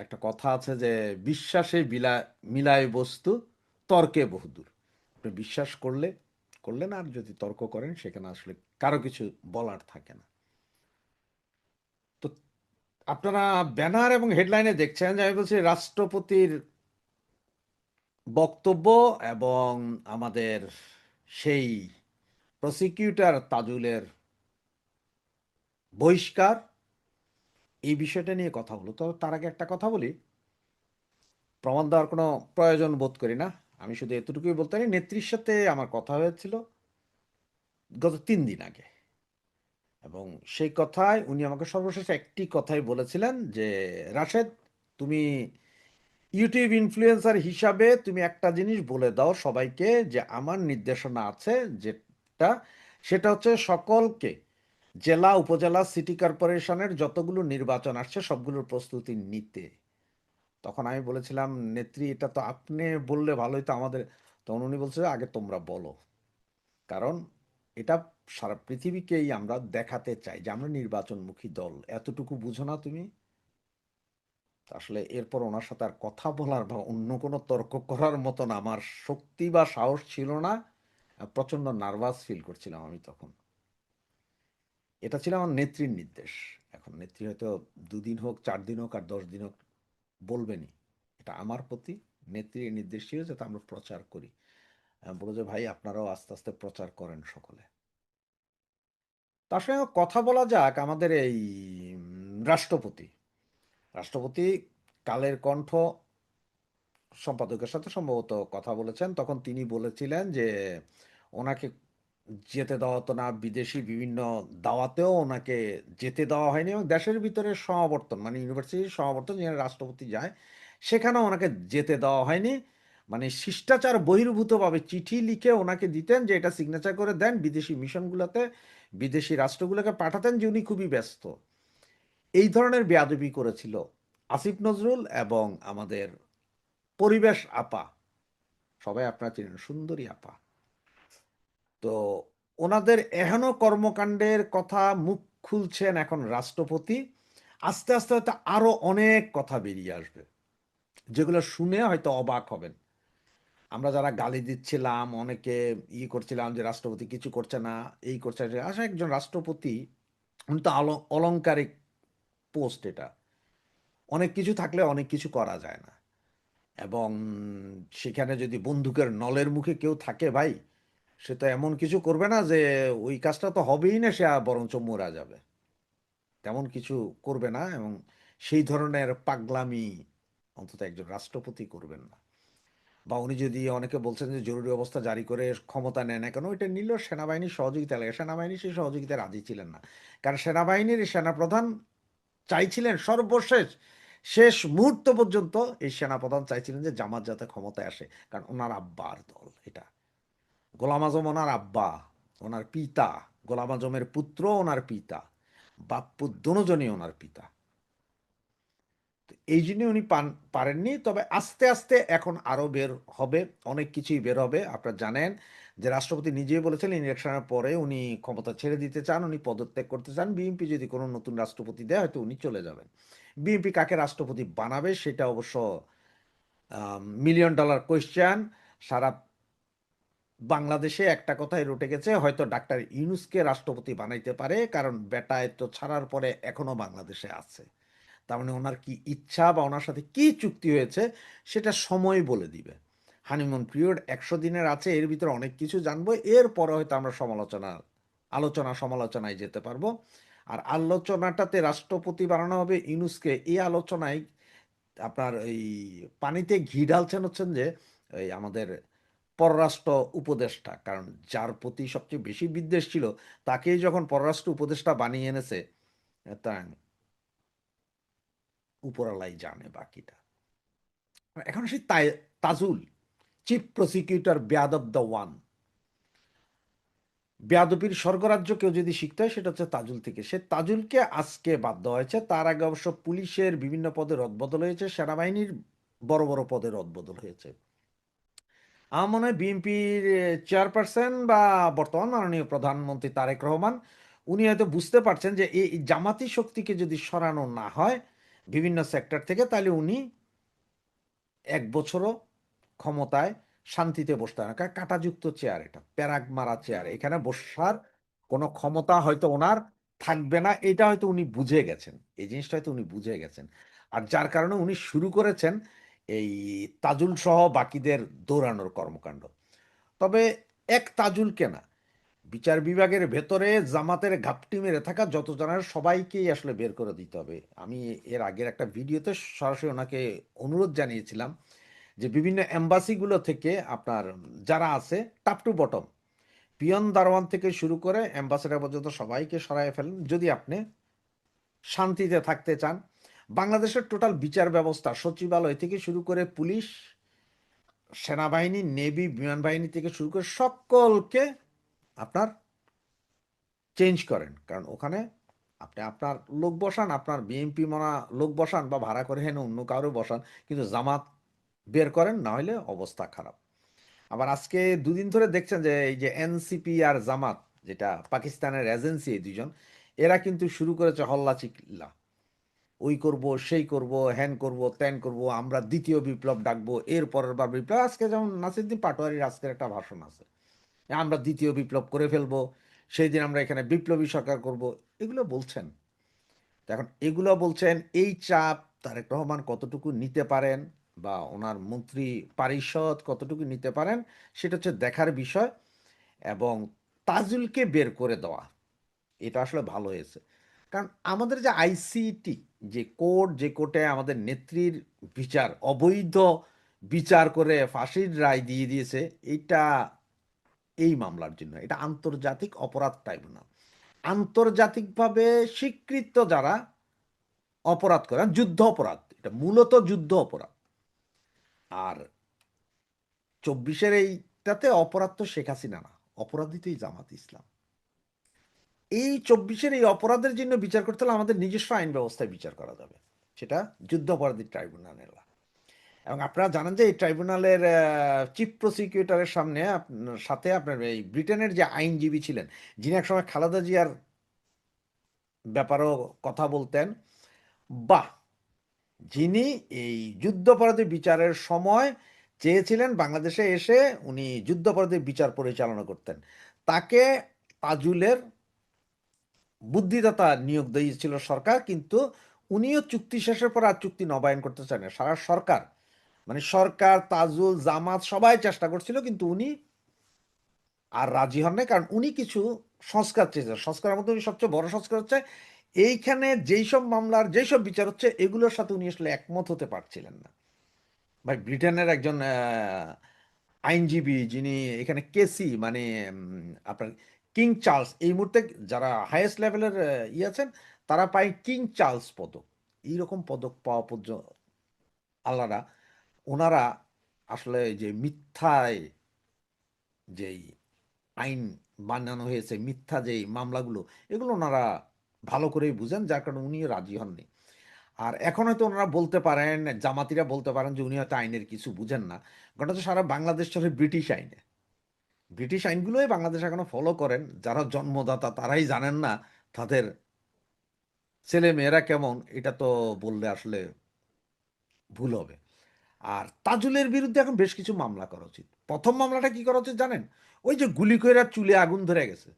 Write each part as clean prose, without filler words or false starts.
একটা কথা আছে যে বিশ্বাসে মিলায় বস্তু, তর্কে বহুদূর। আপনি বিশ্বাস করলেন, আর যদি তর্ক করেন সেখানে আসলে কারো কিছু বলার থাকে না। তো আপনারা ব্যানার এবং হেডলাইনে দেখছেন যে আমি বলছি রাষ্ট্রপতির বক্তব্য এবং আমাদের সেই প্রসিকিউটর তাজুলের বহিষ্কার, এই বিষয়টা নিয়ে কথা বলো। তো তার আগে একটা কথা বলি, প্রমাণ দেওয়ার কোনো প্রয়োজন বোধ করি না। আমি শুধু এতটুকুই বলতে পারি, নেত্রীর সাথে আমার কথা হয়েছিল গত 3 দিন আগে, এবং সেই কথায় উনি আমাকে সর্বশেষ একটি কথাই বলেছিলেন যে রাশেদ, তুমি ইউটিউব ইনফ্লুয়েন্সার হিসাবে তুমি একটা জিনিস বলে দাও সবাইকে, যে আমার নির্দেশনা আছে যেটা, সেটা হচ্ছে সকলকে জেলা উপজেলা সিটি কর্পোরেশনের যতগুলো নির্বাচন আসছে সবগুলোর প্রস্তুতি নিতে। তখন আমি বলেছিলাম, নেত্রী এটা তো আপনি বললে ভালোই তো আমাদের। তখন উনি বলছে আগে তোমরা বলো, কারণ এটা সারা পৃথিবীকেই আমরা দেখাতে চাই যে আমরা নির্বাচনমুখী দল। এতটুকু বুঝো না তুমি? আসলে এরপর ওনার সাথে আর কথা বলার বা অন্য কোনো তর্ক করার মতন আমার শক্তি বা সাহস ছিল না। প্রচন্ড নার্ভাস ফিল করছিলাম আমি তখন। এটা ছিল আমার নেত্রীর নির্দেশ। এখন নেত্রী হয়তো 2 দিন হোক, 4 দিন হোক, আর 10 দিন হোক, বলবেনই। এটা আমার প্রতি নেত্রীর নির্দেশ ছিল যাতে আমরা প্রচার করি। বলো যে ভাই আপনারাও আস্তে আস্তে প্রচার করেন সকলে। তার সঙ্গে কথা বলা যাক আমাদের এই রাষ্ট্রপতি। রাষ্ট্রপতি কালের কণ্ঠ সম্পাদকের সাথে সম্ভবত কথা বলেছেন। তখন তিনি বলেছিলেন যে ওনাকে যেতে দেওয়া হতো না, বিদেশি বিভিন্ন দাওয়াতেও ওনাকে যেতে দেওয়া হয়নি, এবং দেশের ভিতরে সমাবর্তন মানে ইউনিভার্সিটির সমাবর্তন যেখানে রাষ্ট্রপতি যায় সেখানেও ওনাকে যেতে দেওয়া হয়নি। মানে শিষ্টাচার বহির্ভূতভাবে চিঠি লিখে ওনাকে দিতেন যে এটা সিগনেচার করে দেন, বিদেশি মিশনগুলোতে বিদেশি রাষ্ট্রগুলোকে পাঠাতেন যে উনি খুবই ব্যস্ত। এই ধরনের বেয়াদবি করেছিল আসিফ নজরুল এবং আমাদের পরিবেশ আপা, সবাই আপনারা চিনেন, সুন্দরী আপা। তো ওনাদের এহেন কর্মকাণ্ডের কথা মুখ খুলছেন এখন রাষ্ট্রপতি। আস্তে আস্তে হয়তো আরো অনেক কথা বেরিয়ে আসবে যেগুলো শুনে হয়তো অবাক হবেন। আমরা যারা গালি দিচ্ছিলাম, অনেকে করছিলাম যে রাষ্ট্রপতি কিছু করছে না, এই করছে না, আসলে একজন রাষ্ট্রপতি, উনি তো অলংকারিক পোস্ট। এটা অনেক কিছু থাকলে অনেক কিছু করা যায় না, এবং সেখানে যদি বন্দুকের নলের মুখে কেউ থাকে ভাই, সে তো এমন কিছু করবে না যে ওই কাজটা তো হবেই না, সে বরঞ্চ মরা যাবে। তেমন কিছু করবে না, এবং সেই ধরনের পাগলামি অন্তত একজন রাষ্ট্রপতি করবেন না। বা উনি যদি, অনেকে বলছেন যে জরুরি অবস্থা জারি করে ক্ষমতা নেয় না কেন, এটা নিল সেনাবাহিনীর সহযোগিতা লাগে। সেনাবাহিনী সেই সহযোগিতা রাজি ছিলেন না, কারণ সেনাবাহিনীর সেনাপ্রধান চাইছিলেন সর্বশেষ শেষ মুহূর্ত পর্যন্ত, এই সেনাপ্রধান চাইছিলেন যে জামাত যাতে ক্ষমতায় আসে, কারণ ওনার আব্বার দল এটা। গোলাম আজম ওনার আব্বা, ওনার পিতা, গোলাম আজমের পুত্র ওনার পিতা, বাপ্পু দুজনই ওনার পিতা। এই জন্য উনি পারেননি। তবে আস্তে আস্তে এখন আরো বের হবে, অনেক কিছুই বের হবে। আপনারা জানেন যে রাষ্ট্রপতি নিজেই বলেছেন ইলেকশনের পরে উনি ক্ষমতা ছেড়ে দিতে চান, উনি পদত্যাগ করতে চান। বিএনপি যদি কোনো নতুন রাষ্ট্রপতি দেয় হয়তো উনি চলে যাবেন। বিএনপি কাকে রাষ্ট্রপতি বানাবে সেটা অবশ্য $1,000,000 কোয়েশ্চেন। সারা বাংলাদেশে একটা কথাই রটে গেছে, হয়তো ডাক্তার ইউনূসকে রাষ্ট্রপতি বানাইতে পারে, কারণ বেটায় তো ছাড়ার পরে এখনো বাংলাদেশে আছে। তার মানে ওনার কি ইচ্ছা বা ওনার সাথে কি চুক্তি হয়েছে সেটা সময় বলে দিবে। হানিমুন পিরিয়ড 100 দিনের আছে, এর ভিতরে অনেক কিছু জানবো, এরপরে হয়তো আমরা আলোচনা সমালোচনায় যেতে পারবো। আর আলোচনাটাতে রাষ্ট্রপতি বানানো হবে ইউনূসকে, এই আলোচনায় আপনার এই পানিতে ঘি ঢালছেন হচ্ছেন যে এই আমাদের পররাষ্ট্র উপদেষ্টা, কারণ যার প্রতি সবচেয়ে বেশি বিদ্বেষ ছিল তাকেই যখন পররাষ্ট্র উপদেষ্টা বানিয়ে এনেছে, তা উপরালাই জানে বাকিটা। এখন সেই তাজুল, চিফ প্রসিকিউটর বেয়াদব দ্য ওয়ান, বেয়াদবির স্বর্গরাজ্য কেউ যদি শিখতে হয় সেটা হচ্ছে তাজুল থেকে। সে তাজুলকে আজকে বাদ দেওয়া হয়েছে। তার আগে অবশ্য পুলিশের বিভিন্ন পদে রদবদল হয়েছে, সেনাবাহিনীর বড় বড় পদে রদবদল হয়েছে। আমার মনে হয় বিএনপির চেয়ারপারসন বা বর্তমান মাননীয় প্রধানমন্ত্রী তারেক রহমান, উনি হয়তো বুঝতে পারছেন যে এই জামাতি শক্তিকে যদি সরানো না হয়, বিভিন্ন সেক্টর থেকে, তাহলে উনি 1 বছরও ক্ষমতায় শান্তিতে বসতে না, কারণ কাঁটাযুক্ত চেয়ার, এটা প্যারাগ মারা চেয়ার, এখানে বসার কোনো ক্ষমতা হয়তো ওনার থাকবে না, এটা হয়তো উনি বুঝে গেছেন, এই জিনিসটা হয়তো উনি বুঝে গেছেন। আর যার কারণে উনি শুরু করেছেন এই তাজুল সহ বাকিদের দৌড়ানোর কর্মকাণ্ড। তবে এক তাজুলকে না, বিচার বিভাগের ভেতরে জামাতের ঘাপটি মেরে থাকা যত জনের সবাইকেই আসলে বের করে দিতে হবে। আমি এর আগের একটা ভিডিওতে সরাসরি ওনাকে অনুরোধ জানিয়েছিলাম যে বিভিন্ন এম্বাসিগুলো থেকে আপনার যারা আছে টপ টু বটম, পিয়ন দারোয়ান থেকে শুরু করে অ্যাম্বাসেডার পর্যন্ত সবাইকে সরাই ফেলেন যদি আপনি শান্তিতে থাকতে চান। বাংলাদেশের টোটাল বিচার ব্যবস্থা সচিবালয় থেকে শুরু করে পুলিশ, সেনাবাহিনী, নেভি, বিমান বাহিনী থেকে শুরু করে সকলকে আপনার চেঞ্জ করেন, কারণ ওখানে আপনি আপনার লোক বসান, আপনার বিএনপি মনা লোক বসান বা ভাড়া করে হেন অন্য কারো বসান, কিন্তু জামাত বের করেন, না হলে অবস্থা খারাপ। আবার আজকে দুদিন ধরে দেখছেন যে এই যে এনসিপি আর জামাত, যেটা পাকিস্তানের এজেন্সি, এই দুজন এরা কিন্তু শুরু করেছে হল্লা চিল্লা, ওই করব সেই করব, হ্যান করব ত্যান করব, আমরা দ্বিতীয় বিপ্লব ডাকবো, এর পরের বার বিপ্লব। আজকে যেমন নাসিরুদ্দিন পাটোয়ারির আজকের একটা ভাষণ আছে, আমরা দ্বিতীয় বিপ্লব করে ফেলবো, সেই দিন আমরা এখানে বিপ্লবী সরকার করব, এগুলো বলছেন। এখন এগুলো বলছেন, এই চাপ তারেক রহমান কতটুকু নিতে পারেন বা ওনার মন্ত্রী পরিষদ কতটুকু নিতে পারেন, সেটা হচ্ছে দেখার বিষয়। এবং তাজুলকে বের করে দেওয়া, এটা আসলে ভালো হয়েছে, কারণ আমাদের যে আইসিটি যে কোর্ট, যে কোর্টে আমাদের নেত্রীর বিচার অবৈধ বিচার করে ফাঁসির রায় দিয়ে দিয়েছে, এটা এই মামলার জন্য এটা আন্তর্জাতিক অপরাধ ট্রাইব্যুনাল, আন্তর্জাতিকভাবে স্বীকৃত যারা অপরাধ করে, যুদ্ধ অপরাধ, এটা মূলত যুদ্ধ অপরাধ। আর 24-এর এইটাতে অপরাধ তো শেখ হাসিনা না, অপরাধী তো এই জামাত ইসলাম। এই 24-এর এই অপরাধের জন্য বিচার করতে হলে আমাদের নিজস্ব আইন ব্যবস্থায় বিচার করা যাবে, সেটা যুদ্ধ অপরাধী ট্রাইব্যুনাল। এবং আপনারা জানেন যে এই ট্রাইব্যুনালের চিফ প্রসিকিউটরের সাথে আপনার এই ব্রিটেনের যে আইনজীবী ছিলেন, যিনি একসময় খালেদা জিয়ার ব্যাপারেও কথা বলতেন, বা যিনি এই যুদ্ধাপরাধী বিচারের সময় চেয়েছিলেন বাংলাদেশে এসে উনি যুদ্ধাপরাধী বিচার পরিচালনা করতেন, তাকে তাজুলের বুদ্ধিদাতা নিয়োগ দিয়েছিল সরকার, কিন্তু উনিও চুক্তি শেষের পর আর চুক্তি নবায়ন করতে চান না। সারা সরকার, মানে সরকার, তাজুল, জামাত সবাই চেষ্টা করছিল, কিন্তু উনি আর রাজি হন নাই, কারণ উনি কিছু সংস্কার চেয়েছেন। সংস্কারের মধ্যে উনি সবচেয়ে বড় সংস্কার হচ্ছে এইখানে যেই সব মামলার যেই সব বিচার হচ্ছে এগুলোর সাথে উনি আসলে একমত হতে পারছিলেন না। ভাই, ব্রিটেনের একজন আইনজীবী যিনি এখানে কেসি, মানে আপনার কিং চার্লস, এই মুহূর্তে যারা হাইয়েস্ট লেভেলের আছেন তারা পায় কিং চার্লস পদক, এইরকম পদক পাওয়া পর্যন্ত আল্লাহরা, ওনারা আসলে যে মিথ্যায় যেই আইন বানানো হয়েছে, মিথ্যা যেই মামলাগুলো, এগুলো ওনারা ভালো করেই বুঝেন, যার কারণে উনি রাজি হননি। আর এখন হয়তো ওনারা বলতে পারেন, জামাতিরা বলতে পারেন যে উনি হয়তো আইনের কিছু বুঝেন না, কারণ হচ্ছে সারা বাংলাদেশ চলে ব্রিটিশ আইনে, ব্রিটিশ আইনগুলোই বাংলাদেশ এখনো ফলো করেন, যারা জন্মদাতা তারাই জানেন না তাদের ছেলে মেয়েরা কেমন, এটা তো বললে আসলে ভুল হবে। আর তাজুলের বিরুদ্ধে এখন বেশ কিছু মামলা করা উচিত। প্রথম মামলাটা কি করা উচিত জানেন? ওই যে গুলি কইরা চুলে আগুন ধরে গেছে,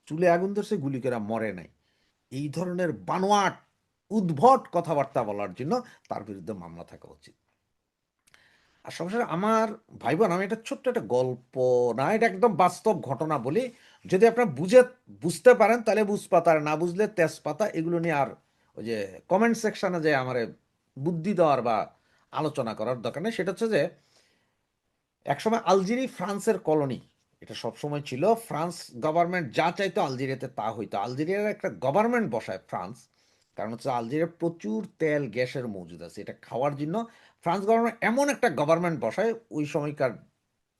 চুলে আগুন ধরছে, গুলি কইরা মরে নাই, এই ধরনের বানোয়াট উদ্ভট কথাবার্তা বলার জন্য তার বিরুদ্ধে মামলা থাকা উচিত। আর সবশেষে আমার ভাই বোন, আমি এটা ছোট্ট একটা গল্প না, এটা একদম বাস্তব ঘটনা বলি, যদি আপনার বুঝতে পারেন তাহলে বুঝপাতা, আর না বুঝলে তেজপাতা, এগুলো নিয়ে আর ওই যে কমেন্ট সেকশনে যে আমার বুদ্ধি দেওয়ার বা আলোচনা করার দরকার নেই। সেটা হচ্ছে যে একসময় আলজেরি ফ্রান্সের কলোনি, এটা সবসময় ছিল, ফ্রান্স গভর্নমেন্ট যা চাইতো আলজেরিয়াতে তা হইতো। আলজেরিয়ার একটা গভর্নমেন্ট বসায় ফ্রান্স, কারণ হচ্ছে আলজেরিয়ার প্রচুর তেল গ্যাসের মজুদ আছে, এটা খাওয়ার জন্য ফ্রান্স গভর্নমেন্ট এমন একটা গভর্নমেন্ট বসায় ওই সময়কার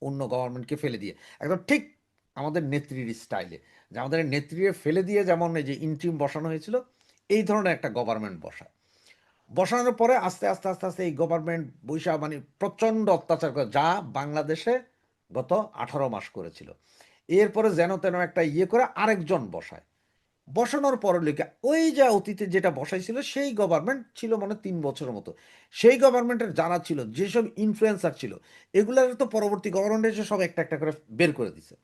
অন্য গভর্নমেন্টকে ফেলে দিয়ে, একদম ঠিক আমাদের নেত্রীর স্টাইলে, যে আমাদের নেত্রীর ফেলে দিয়ে যেমন এই যে ইন্ট্রিম বসানো হয়েছিল, এই ধরনের একটা গভর্নমেন্ট বসায়। বসানোর পরে আস্তে আস্তে আস্তে আস্তে এই গভর্নমেন্ট বৈশা মানে প্রচণ্ড অত্যাচার করে, যা বাংলাদেশে গত 18 মাস করেছিল। এরপরে যেন তেন একটা ইয়ে করে আরেকজন বসায়, বসানোর পরলিকা ওই যে অতীতে যেটা বসাইছিল সেই গভর্নমেন্ট ছিল মনে ৩ বছরের মতো। সেই গভর্নমেন্টের যারা ছিল, যেসব ইনফ্লুয়েন্সার ছিল, এগুলার তো পরবর্তী গভর্নমেন্ট এসে সব একটা করে বের করে দিছে।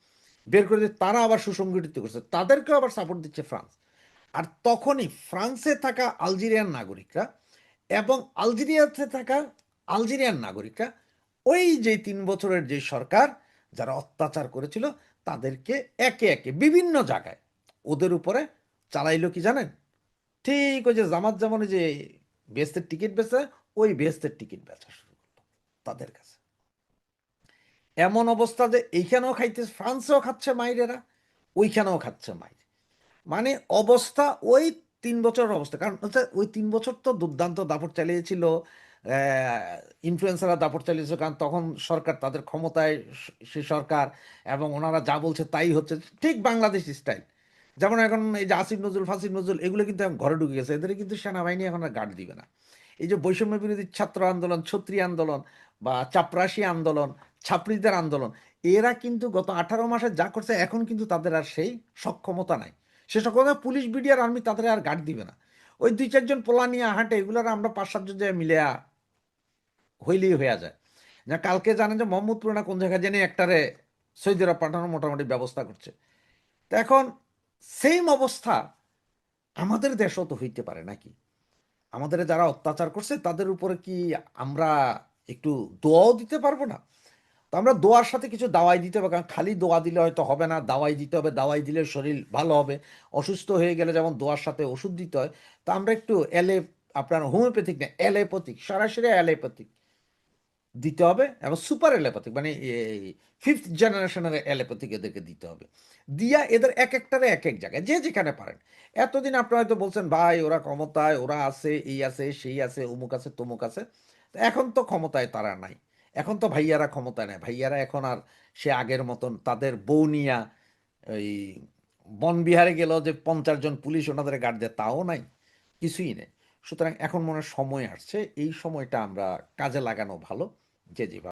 বের করে দিয়ে তারা আবার সুসংগঠিত করছে। তাদেরকেও আবার সাপোর্ট দিচ্ছে ফ্রান্স। আর তখনই ফ্রান্সে থাকা আলজেরিয়ান নাগরিকরা এবং আলজেরিয়াতে থাকা আলজেরিয়ান নাগরিকরা ওই যে ৩ বছরের যে সরকার যারা অত্যাচার করেছিল তাদেরকে একে একে বিভিন্ন জায়গায় ওদের উপরে চালাইলো কি জানেন? ঠিক ওই যে জামাত জামানে যে বেহেস্তের টিকিট বেচে ওই বেহেস্তের টিকিট বেচা শুরু করলো তাদের কাছে। এমন অবস্থা যে এইখানেও খাইতে, ফ্রান্সেও খাচ্ছে মাইরেরা, ওইখানেও খাচ্ছে মাইর। মানে অবস্থা ওই ৩ বছরের অবস্থা। কারণ হচ্ছে ওই ৩ বছর তো দুর্দান্ত দাপট চালিয়েছিল, ইনফ্লুয়েন্সাররা দাপট চালিয়েছিল, কারণ তখন সরকার তাদের ক্ষমতায়, সে সরকার, এবং ওনারা যা বলছে তাই হচ্ছে, ঠিক বাংলাদেশ স্টাইল। যেমন এখন এই যে আসিফ নজরুল ফাসিফ নজরুল এগুলো কিন্তু এখন ঘরে ঢুকে গেছে, এদের কিন্তু সেনাবাহিনী এখন আর গার্ড দিবে না। এই যে বৈষম্য বিরোধী ছাত্র আন্দোলন, ছত্রী আন্দোলন বা চাপরাশি আন্দোলন, ছাত্রীদের আন্দোলন, এরা কিন্তু গত 18 মাসে যা করছে এখন কিন্তু তাদের আর সেই সক্ষমতা নাই। সে সকল পুলিশ বিডি আর আর্মি তাদের আর গার্ড দিবে না। ওই 2-4 জন পোলা নিয়ে হাঁটে, এগুলোর আমরা 5-7 জন যায় মিলে হইলেই হইয়া যায়। না কালকে জানেন যে মোহাম্মদপুর না কোন জায়গায় জেনে একটারে সৌদি আরব পাঠানোর মোটামুটি ব্যবস্থা করছে। তো এখন সেম অবস্থা আমাদের দেশও তো হইতে পারে নাকি? আমাদের যারা অত্যাচার করছে তাদের উপরে কি আমরা একটু দোয়াও দিতে পারবো না? তো আমরা দোয়ার সাথে কিছু দাওয়াই দিতে হবে, কারণ খালি দোয়া দিলে হয়তো হবে না, দাওয়াই দিতে হবে, দাওয়াই দিলে শরীর ভালো হবে। অসুস্থ হয়ে গেলে যেমন দোয়ার সাথে ওষুধ দিতে হয়, তো আমরা একটু আপনার হোমিওপ্যাথিক না অ্যালোপ্যাথিক, সরাসরি অ্যালোপ্যাথিক দিতে হবে, এবং সুপার অ্যালোপ্যাথিক মানে এই 5th জেনারেশনের অ্যালোপ্যাথিক এদেরকে দিতে হবে। দিয়া এদের এক একটারে এক এক জায়গায় যে যেখানে পারেন। এতদিন আপনারা হয়তো বলছেন ভাই ওরা ক্ষমতায়, ওরা আছে, এই আছে, সেই আছে, অমুক আছে, তমুক আছে। তো এখন তো ক্ষমতায় তারা নাই। এখন তো ভাইয়ারা ক্ষমতায় নাই। ভাইয়ারা এখন আর সে আগের মতন তাদের বউ নিয়া ওই বনবিহারে গেল যে 50 জন পুলিশ ওনাদের গার্ড দেয় তাও নাই, কিছুই নেই। সুতরাং এখন মনে হয় সময় আসছে, এই সময়টা আমরা কাজে লাগানো ভালো, যে যেভাবে